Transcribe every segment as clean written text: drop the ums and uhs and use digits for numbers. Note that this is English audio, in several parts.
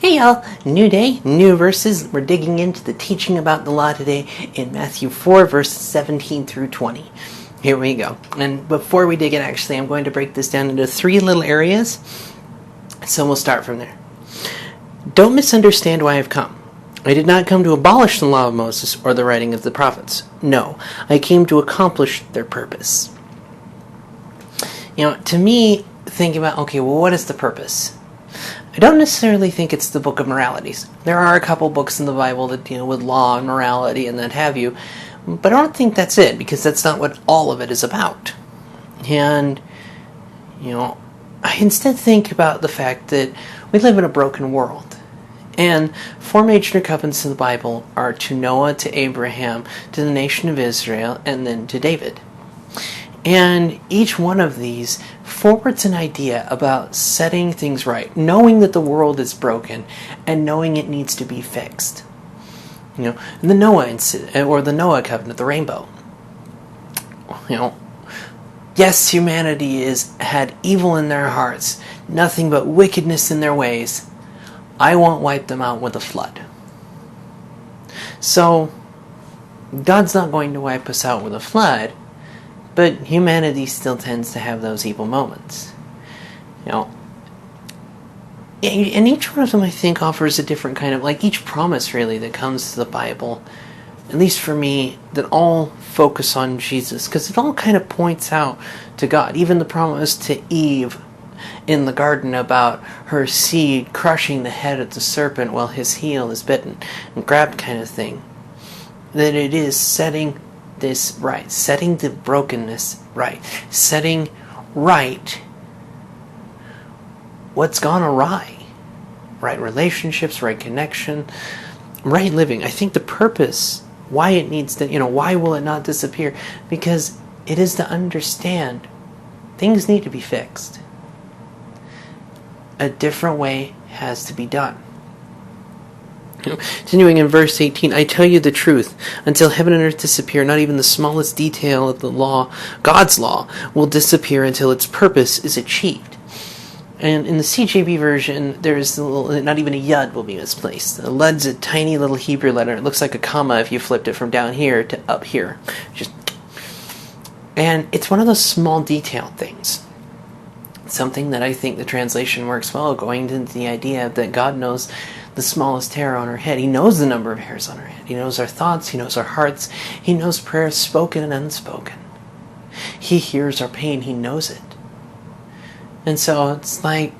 Hey y'all, new day, new verses. We're digging into the teaching about the law today in Matthew 4 verses 17 through 20. Here we go. And before we dig in, actually, I'm going to break this down into three little areas. So we'll start from there. Don't misunderstand why I've come. I did not come to abolish the law of Moses or the writing of the prophets. No, I came to accomplish their purpose. To me, think about, okay, well, what is the purpose? I don't necessarily think it's the book of moralities. There are a couple books in the Bible that deal with law and morality and that have you, but I don't think that's it, because that's not what all of it is about. And, I instead think about the fact that we live in a broken world. And four major covenants in the Bible are to Noah, to Abraham, to the nation of Israel, and then to David. And each one of these forwards an idea about setting things right, knowing that the world is broken and knowing it needs to be fixed. The Noah incident, or the Noah covenant, the rainbow. Yes, humanity had evil in their hearts, nothing but wickedness in their ways. I won't wipe them out with a flood. So, God's not going to wipe us out with a flood, but humanity still tends to have those evil moments. And each one of them, I think, offers a different kind of, each promise, really, that comes to the Bible, at least for me, that all focus on Jesus, because it all kind of points out to God. Even the promise to Eve in the garden about her seed crushing the head of the serpent while his heel is bitten and grabbed kind of thing. That it is setting this right, setting the brokenness right, setting right what's gone awry, right relationships, right connection, right living. I think the purpose, why it needs to, why will it not disappear? Because it is to understand things need to be fixed. A different way has to be done. Continuing in verse 18, I tell you the truth, until heaven and earth disappear, not even the smallest detail of the law, God's law, will disappear until its purpose is achieved. And in the CJB version, there's not even a yud will be misplaced. The lud's a tiny little Hebrew letter. It looks like a comma if you flipped it from down here to up here. And it's one of those small detail things. Something that I think the translation works well, going into the idea that God knows the smallest hair on our head. He knows the number of hairs on our head. He knows our thoughts. He knows our hearts. He knows prayers spoken and unspoken. He hears our pain. He knows it. And so it's like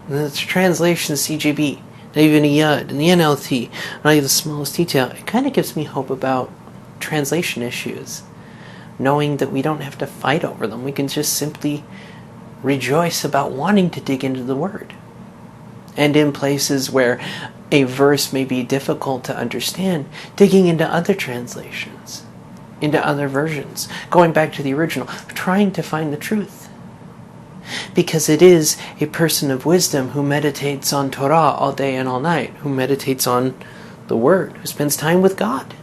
the translation of CJB, not even a yud, and the NLT, not even the smallest detail. It kind of gives me hope about translation issues, knowing that we don't have to fight over them. We can just simply rejoice about wanting to dig into the Word. And in places where a verse may be difficult to understand, digging into other translations, into other versions, going back to the original, trying to find the truth. Because it is a person of wisdom who meditates on Torah all day and all night, who meditates on the Word, who spends time with God.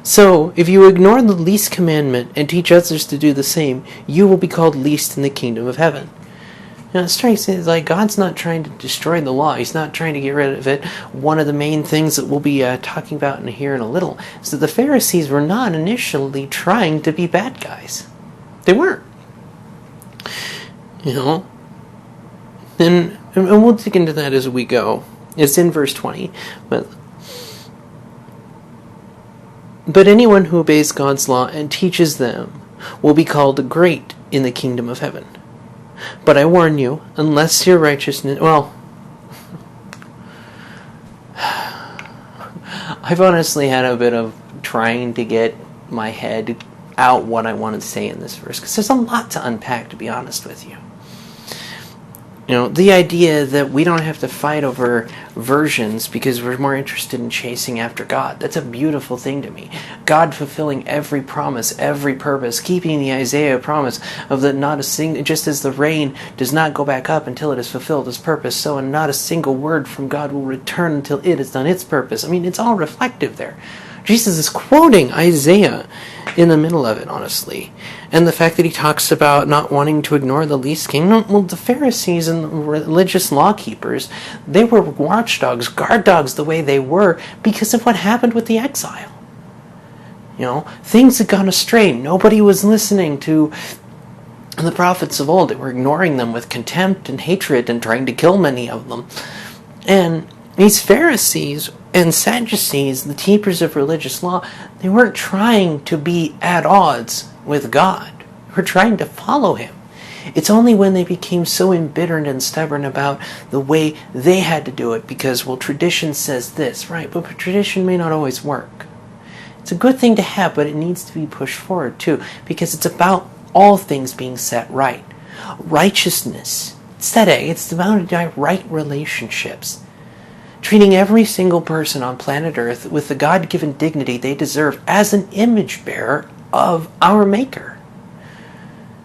So, if you ignore the least commandment and teach others to do the same, you will be called least in the kingdom of heaven. It strikes me like God's not trying to destroy the law. He's not trying to get rid of it. One of the main things that we'll be talking about here in a little is that the Pharisees were not initially trying to be bad guys. They weren't. And we'll dig into that as we go. It's in verse 20. But anyone who obeys God's law and teaches them will be called great in the kingdom of heaven. But I warn you, unless your righteousness... I've honestly had a bit of trying to get my head out what I wanted to say in this verse, because there's a lot to unpack, to be honest with you. The idea that we don't have to fight over versions because we're more interested in chasing after God. That's a beautiful thing to me. God fulfilling every promise, every purpose, keeping the Isaiah promise of that not a single, just as the rain does not go back up until it has fulfilled its purpose, so not a single word from God will return until it has done its purpose. It's all reflective there. Jesus is quoting Isaiah, in the middle of it, honestly. And the fact that he talks about not wanting to ignore the least kingdom, well, the Pharisees and the religious law keepers, they were watchdogs, guard dogs the way they were because of what happened with the exile. Things had gone astray. Nobody was listening to the prophets of old. They were ignoring them with contempt and hatred and trying to kill many of them. And these Pharisees and Sadducees, the keepers of religious law, they weren't trying to be at odds with God. They were trying to follow him. It's only when they became so embittered and stubborn about the way they had to do it because, tradition says this, right? But tradition may not always work. It's a good thing to have, but it needs to be pushed forward too, because it's about all things being set right. Righteousness, tzedek, it's about right relationships. Treating every single person on planet Earth with the God-given dignity they deserve as an image bearer of our Maker.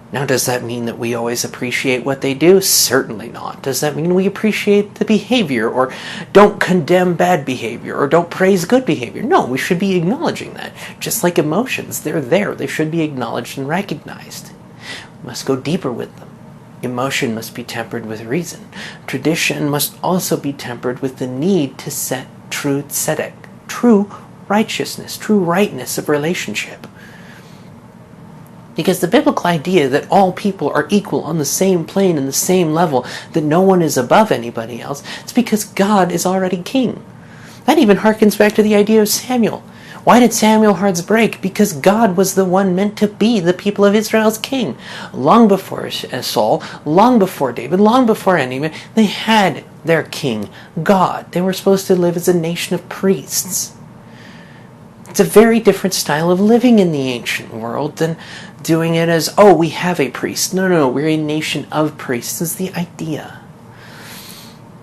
Now, does that mean that we always appreciate what they do? Certainly not. Does that mean we appreciate the behavior or don't condemn bad behavior or don't praise good behavior? No, we should be acknowledging that. Just like emotions, they're there. They should be acknowledged and recognized. We must go deeper with them. Emotion must be tempered with reason. Tradition must also be tempered with the need to set true tzedek, true righteousness, true rightness of relationship. Because the biblical idea that all people are equal on the same plane and the same level, that no one is above anybody else, it's because God is already king. That even harkens back to the idea of Samuel. Why did Samuel's hearts break? Because God was the one meant to be the people of Israel's king. Long before Saul, long before David, long before anyone, they had their king, God. They were supposed to live as a nation of priests. It's a very different style of living in the ancient world than doing it as, we have a priest. No, we're a nation of priests is the idea.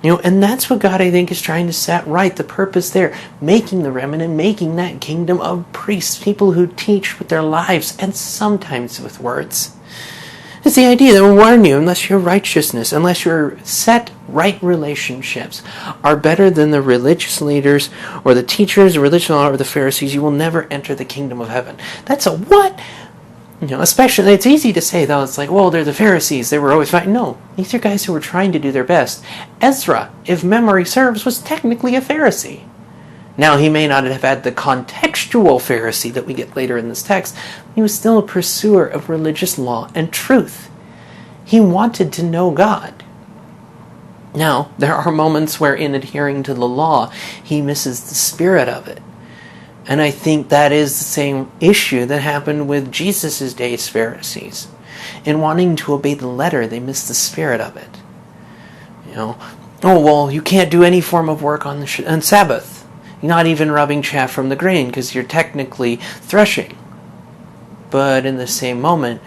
And that's what God, I think, is trying to set right. The purpose there, making the remnant, making that kingdom of priests, people who teach with their lives and sometimes with words. It's the idea that will warn you, unless your righteousness, unless your set right relationships are better than the religious leaders or the teachers, the religious law, or the Pharisees, you will never enter the kingdom of heaven. That's a what? Especially, it's easy to say, though, it's like, they're the Pharisees, they were always fighting. No, these are guys who were trying to do their best. Ezra, if memory serves, was technically a Pharisee. Now, he may not have had the contextual Pharisee that we get later in this text. He was still a pursuer of religious law and truth. He wanted to know God. Now, there are moments where in adhering to the law, he misses the spirit of it. And I think that is the same issue that happened with Jesus' day's Pharisees. In wanting to obey the letter, they missed the spirit of it. You can't do any form of work on Sabbath. You're not even rubbing chaff from the grain because you're technically threshing. But in the same moment,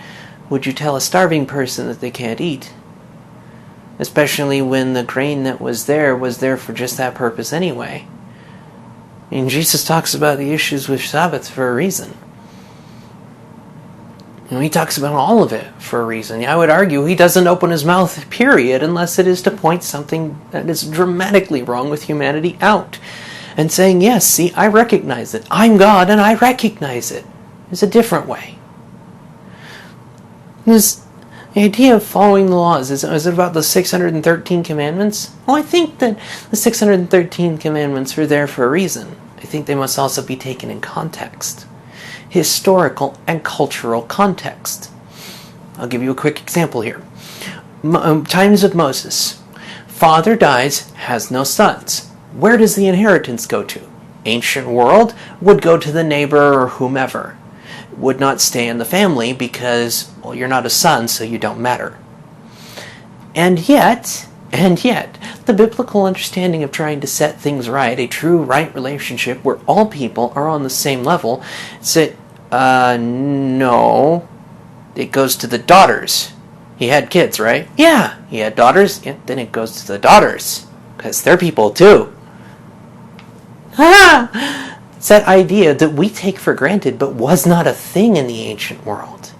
would you tell a starving person that they can't eat? Especially when the grain that was there for just that purpose anyway. Jesus talks about the issues with Sabbath for a reason. He talks about all of it for a reason. I would argue he doesn't open his mouth, period, unless it is to point something that is dramatically wrong with humanity out. And saying, yes, see, I recognize it. I'm God and I recognize it. There's a different way. The idea of following the laws, is it about the 613 commandments? I think that the 613 commandments are there for a reason. I think they must also be taken in context. Historical and cultural context. I'll give you a quick example here. Times of Moses. Father dies, has no sons. Where does the inheritance go to? Ancient world would go to the neighbor or whomever. Would not stay in the family because, you're not a son, so you don't matter. And yet, the biblical understanding of trying to set things right, a true right relationship where all people are on the same level, no, it goes to the daughters. He had kids, right? Yeah, he had daughters. Yeah, then it goes to the daughters because they're people too. It's that idea that we take for granted but was not a thing in the ancient world.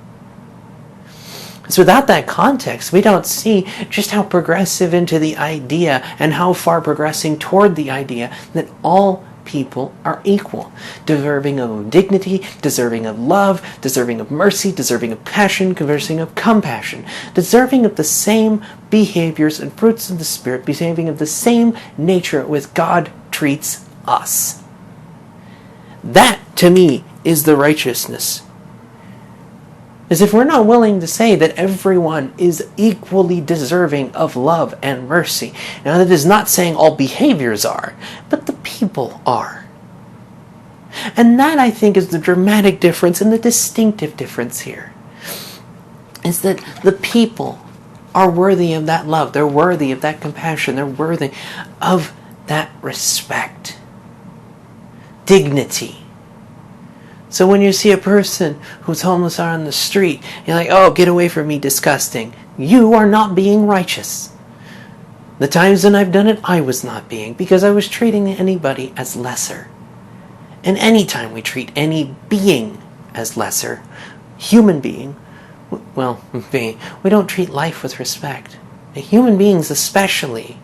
So without that context, we don't see just how progressive into the idea and how far progressing toward the idea that all people are equal, deserving of dignity, deserving of love, deserving of mercy, deserving of passion, deserving of compassion, deserving of the same behaviors and fruits of the Spirit, deserving of the same nature with God treats us. That, to me, is the righteousness. As if we're not willing to say that everyone is equally deserving of love and mercy. Now, that is not saying all behaviors are, but the people are. And that, I think, is the dramatic difference and the distinctive difference here. Is that the people are worthy of that love. They're worthy of that compassion. They're worthy of that respect. Dignity. So when you see a person who's homeless on the street, you're like, oh, get away from me, disgusting. You are not being righteous. The times that I've done it, I was not being, because I was treating anybody as lesser. And any time we treat any being as lesser, human being, we don't treat life with respect. Human beings especially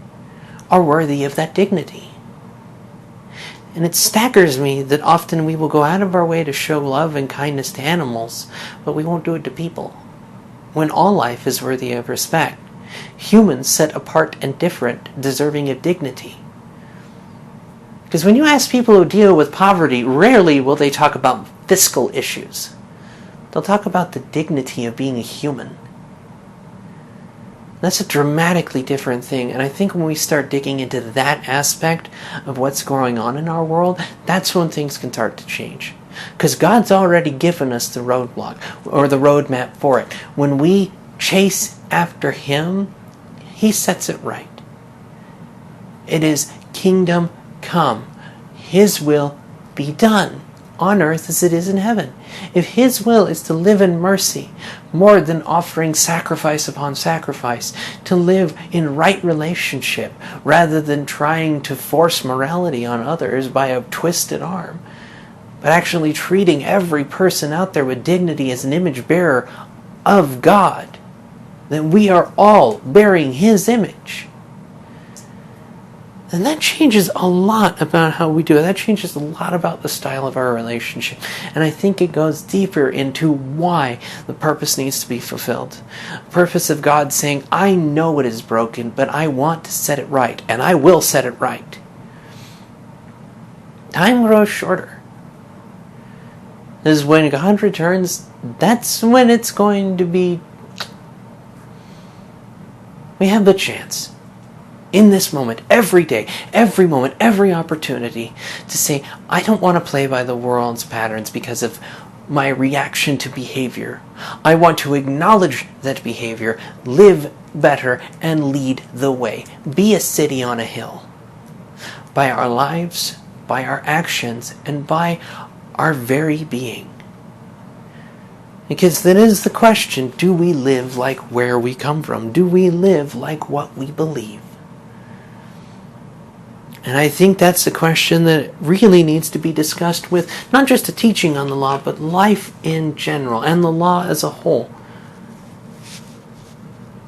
are worthy of that dignity. And it staggers me that often we will go out of our way to show love and kindness to animals, but we won't do it to people, when all life is worthy of respect. Humans set apart and different, deserving of dignity. Because when you ask people who deal with poverty, rarely will they talk about fiscal issues. They'll talk about the dignity of being a human. That's a dramatically different thing, and I think when we start digging into that aspect of what's going on in our world, that's when things can start to change. Because God's already given us the roadblock, or the roadmap for it. When we chase after Him, He sets it right. It is kingdom come. His will be done on earth as it is in heaven. If His will is to live in mercy, more than offering sacrifice upon sacrifice, to live in right relationship, rather than trying to force morality on others by a twisted arm, but actually treating every person out there with dignity as an image bearer of God, that we are all bearing His image. And that changes a lot about how we do it. That changes a lot about the style of our relationship. And I think it goes deeper into why the purpose needs to be fulfilled. The purpose of God saying, I know what is broken, but I want to set it right, and I will set it right. Time grows shorter. Because when God returns, that's when it's going to be... We have the chance. In this moment, every day, every moment, every opportunity to say, I don't want to play by the world's patterns because of my reaction to behavior. I want to acknowledge that behavior, live better, and lead the way. Be a city on a hill. By our lives, by our actions, and by our very being. Because that is the question, do we live like where we come from? Do we live like what we believe? And I think that's the question that really needs to be discussed with not just a teaching on the law, but life in general, and the law as a whole.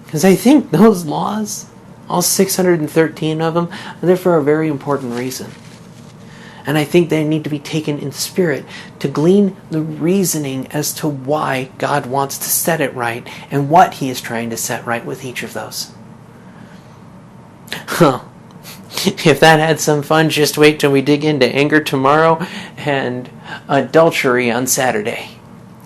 Because I think those laws, all 613 of them, are there for a very important reason. And I think they need to be taken in spirit to glean the reasoning as to why God wants to set it right and what He is trying to set right with each of those. If that had some fun, just wait till we dig into anger tomorrow and adultery on Saturday.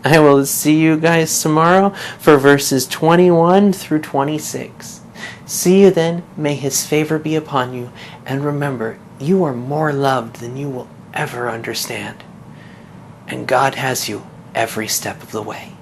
I will see you guys tomorrow for verses 21 through 26. See you then. May His favor be upon you. And remember, you are more loved than you will ever understand. And God has you every step of the way.